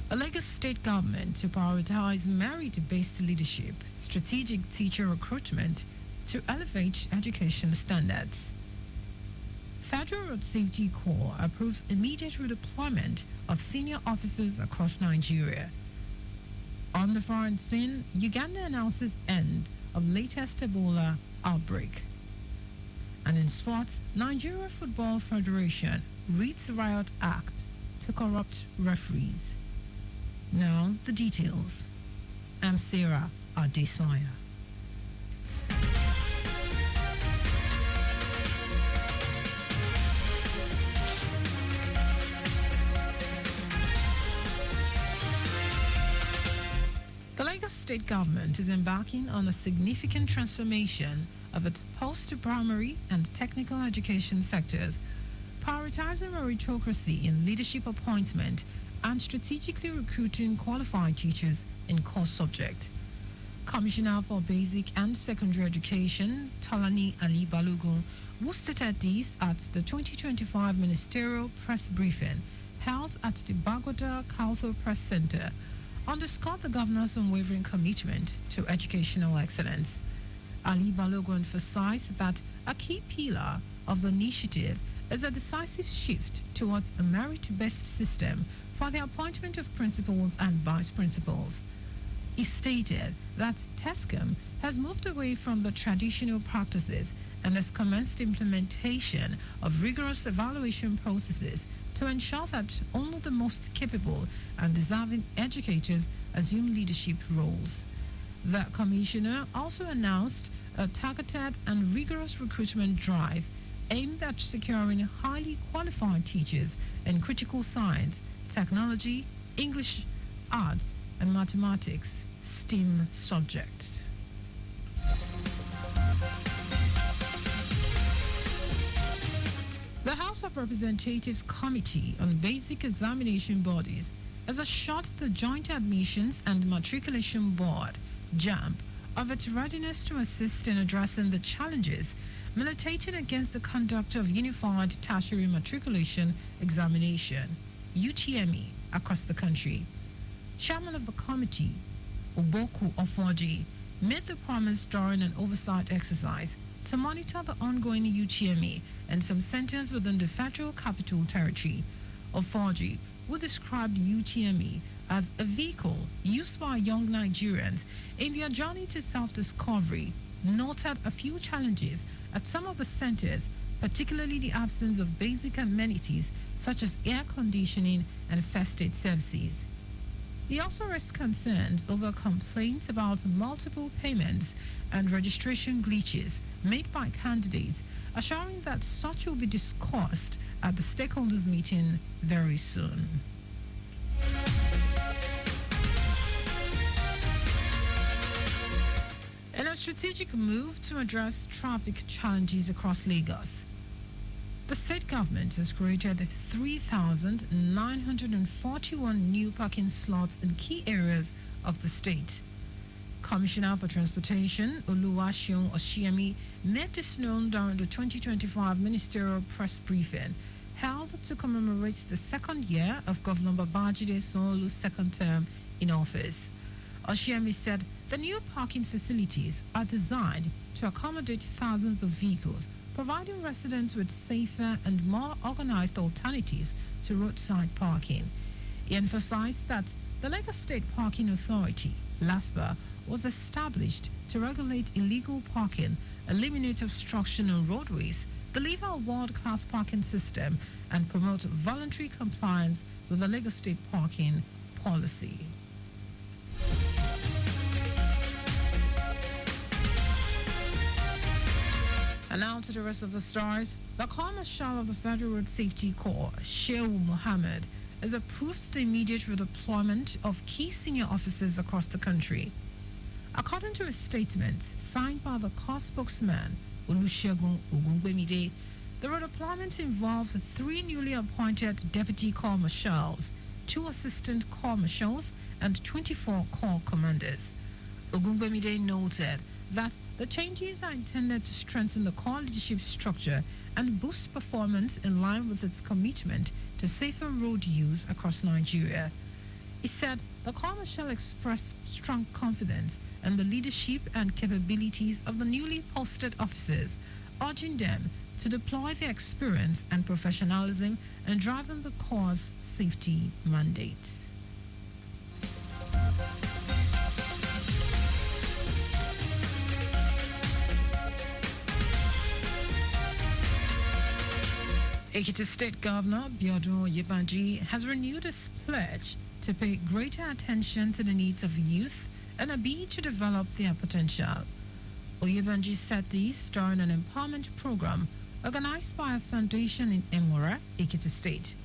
A Lagos state government to prioritize merit-based leadership, strategic teacher recruitment to elevate education standards. Federal Road Safety Corps approves immediate redeployment of senior officers across Nigeria. On the foreign scene, Uganda announces end of latest Ebola outbreak. And in sports, Nigeria Football Federation reads Riot Act to corrupt referees. Now, the details. I'm Sarah Adesaanya. The Lagos state government is embarking on a significant transformation of its post-primary and technical education sectors, prioritizing meritocracy in leadership appointment and strategically recruiting qualified teachers in core subjects. Commissioner for Basic and Secondary Education, Tolani Ali Balogun, who stated this at the 2025 ministerial press briefing held at the Bagoda Kaltho Press Center, underscored the governor's unwavering commitment to educational excellence. Ali Balogun emphasized that a key pillar of the initiative is a decisive shift towards a merit-based system for the appointment of principals and vice principals. He stated that TESCOM has moved away from the traditional practices and has commenced implementation of rigorous evaluation processes to ensure that only the most capable and deserving educators assume leadership roles. The commissioner also announced a targeted and rigorous recruitment drive aimed at securing highly qualified teachers in critical science, technology, English, arts, and mathematics STEM subjects. The House of Representatives Committee on Basic Examination Bodies has assured the Joint Admissions and Matriculation Board, JAMB, of its readiness to assist in addressing the challenges militating against the conduct of Unified Tertiary Matriculation Examination, UTME, across the country. Chairman of the committee, Oboku Ofoji, made the promise during an oversight exercise to monitor the ongoing UTME and some centers within the Federal Capital Territory. Ofoji, who described UTME as a vehicle used by young Nigerians in their journey to self-discovery, noted a few challenges at some of the centers, particularly the absence of basic amenities such as air conditioning and first aid services. He also raised concerns over complaints about multiple payments and registration glitches made by candidates, assuring that such will be discussed at the stakeholders meeting very soon. In a strategic move to address traffic challenges across Lagos, the state government has created 3,941 new parking slots in key areas of the state. Commissioner for Transportation, Oluwaseun Oshiemi, made this known during the 2025 ministerial press briefing held to commemorate the second year of Governor Babajide Sanwo-Olu's second term in office. Oshiemi said the new parking facilities are designed to accommodate thousands of vehicles, providing residents with safer and more organized alternatives to roadside parking. He emphasized that the Lagos State Parking Authority, LASPA, was established to regulate illegal parking, eliminate obstruction on roadways, deliver a world-class parking system, and promote voluntary compliance with the Lagos State parking policy. And now to the rest of the stories. The Corps Marshal of the Federal Road Safety Corps, Shehu Mohammed, has approved the immediate redeployment of key senior officers across the country. According to a statement signed by the Corps spokesman, Olusegun Ogungbemide, the redeployment involves 3 newly appointed deputy Corps Marshals, 2 assistant Corps Marshals, and 24 Corps commanders. Ogungbemide noted that the changes are intended to strengthen the Corps leadership structure and boost performance in line with its commitment to safer road use across Nigeria. He said the commercial expressed strong confidence in the leadership and capabilities of the newly posted officers, urging them to deploy their experience and professionalism in driving the Corps' safety mandates. Ekiti State Governor Biodun Yebanji has renewed his pledge to pay greater attention to the needs of youth and a bid to develop their potential. Oyebanji said this during an empowerment program organized by a foundation in Emora, Ekiti State.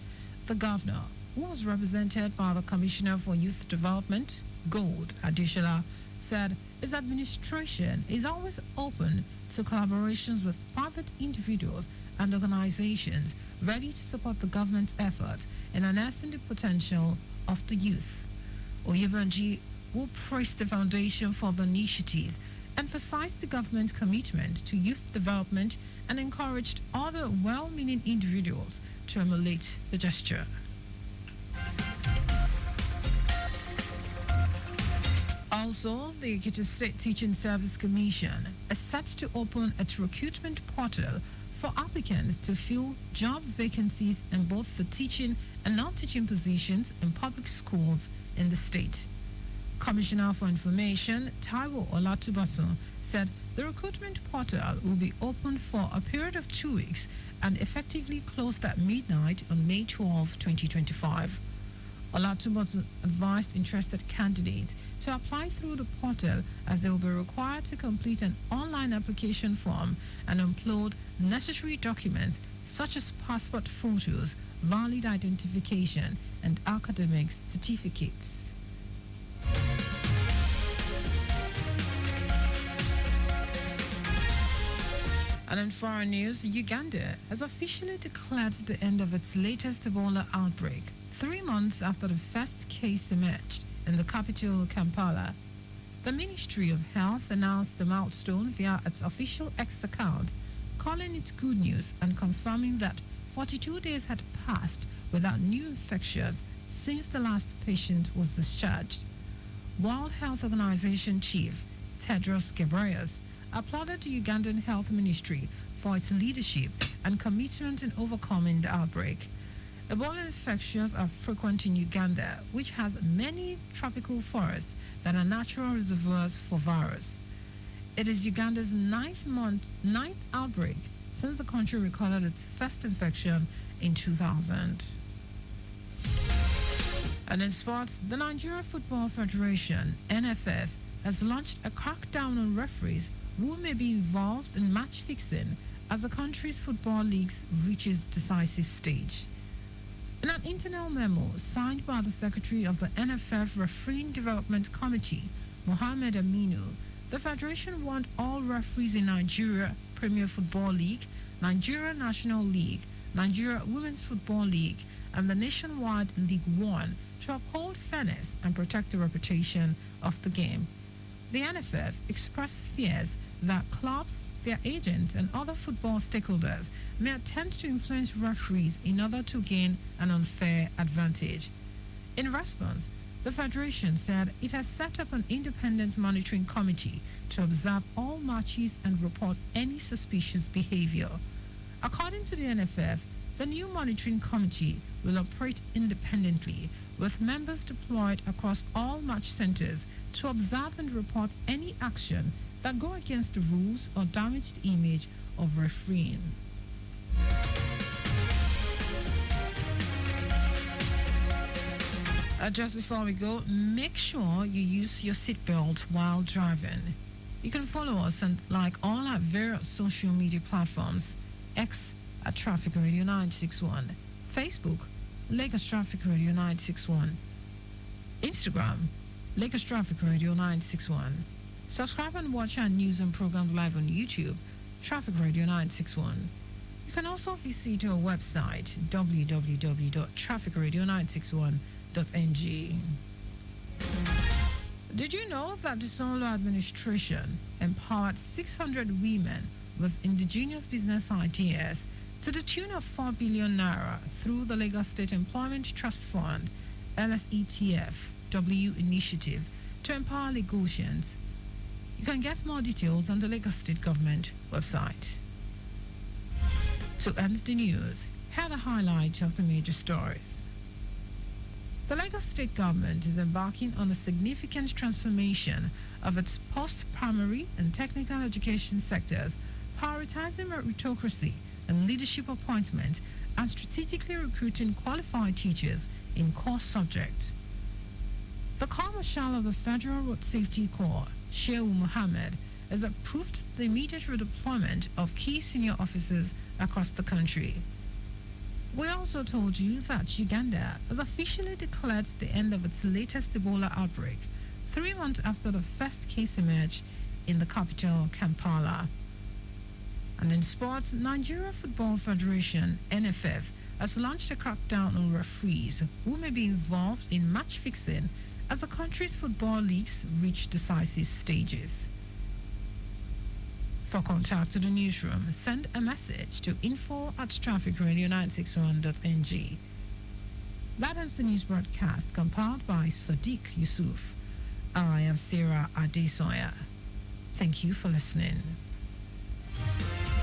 The governor, who was represented by the Commissioner for Youth Development, Gold Adesaanya, said his administration is always open to collaborations with private individuals and organizations ready to support the government's efforts in harnessing the potential of the youth. Oyebanji, who praised the foundation for the initiative, emphasized the government's commitment to youth development and encouraged other well-meaning individuals to emulate the gesture. Also, the Ekiti State Teaching Service Commission is set to open its recruitment portal for applicants to fill job vacancies in both the teaching and non-teaching positions in public schools in the state. Commissioner for Information, Taiwo Olatubasu, said the recruitment portal will be open for a period of 2 weeks and effectively closed at midnight on May 12, 2025. Olatubasu advised interested candidates to apply through the portal as they will be required to complete an online application form and upload necessary documents such as passport photos, valid identification, and academic certificates. And in foreign news, Uganda has officially declared the end of its latest Ebola outbreak, 3 months after the first case emerged in the capital, Kampala. The Ministry of Health announced the milestone via its official X account, calling it good news and confirming that 42 days had passed without new infections since the last patient was discharged. World Health Organization Chief Tedros Ghebreyesus applauded the Ugandan Health Ministry for its leadership and commitment in overcoming the outbreak. Ebola infections are frequent in Uganda, which has many tropical forests that are natural reservoirs for virus. It is Uganda's ninth outbreak since the country recorded its first infection in 2000. And in sports, the Nigeria Football Federation, NFF, has launched a crackdown on referees who may be involved in match fixing as the country's football leagues reaches the decisive stage. In an internal memo signed by the Secretary of the NFF Refereeing Development Committee, Mohammed Aminu, the Federation warned all referees in Nigeria Premier Football League, Nigeria National League, Nigeria Women's Football League, and the nationwide League One to uphold fairness and protect the reputation of the game. The NFF expressed fears that clubs, their agents, and other football stakeholders may attempt to influence referees in order to gain an unfair advantage. In response, the Federation said it has set up an independent monitoring committee to observe all matches and report any suspicious behavior. According to the NFF, the new monitoring committee will operate independently, with members deployed across all match centers to observe and report any action that go against the rules or damage the image of refereeing. Just before we go, make sure you use your seatbelt while driving. You can follow us and like all our various social media platforms: X at Traffic Radio 961, Facebook, Lagos Traffic Radio 961, Instagram, Lagos Traffic Radio 961. Subscribe and watch our news and programs live on YouTube, Traffic Radio 961. You can also visit our website, www.trafficradio961.ng. Did you know that the Solo administration empowered 600 women with indigenous business ideas to the tune of 4 billion naira through the Lagos State Employment Trust Fund LSETF-W initiative to empower Lagosians. You can get more details on the Lagos State Government website. To end the news, here are the highlights of the major stories. The Lagos State Government is embarking on a significant transformation of its post-primary and technical education sectors, prioritizing meritocracy and leadership appointment and strategically recruiting qualified teachers in core subjects. The Corps Marshal of the Federal Road Safety Corps, Shehu Mohammed, has approved the immediate redeployment of key senior officers across the country. We also told you that Uganda has officially declared the end of its latest Ebola outbreak, 3 months after the first case emerged in the capital, Kampala. And in sports, Nigeria Football Federation, NFF, has launched a crackdown on referees who may be involved in match fixing as the country's football leagues reach decisive stages. For contact to the newsroom, send a message to info@trafficradio961.ng. That ends the news broadcast compiled by Sadiq Yusuf. I am Sarah Adesaanya. Thank you for listening.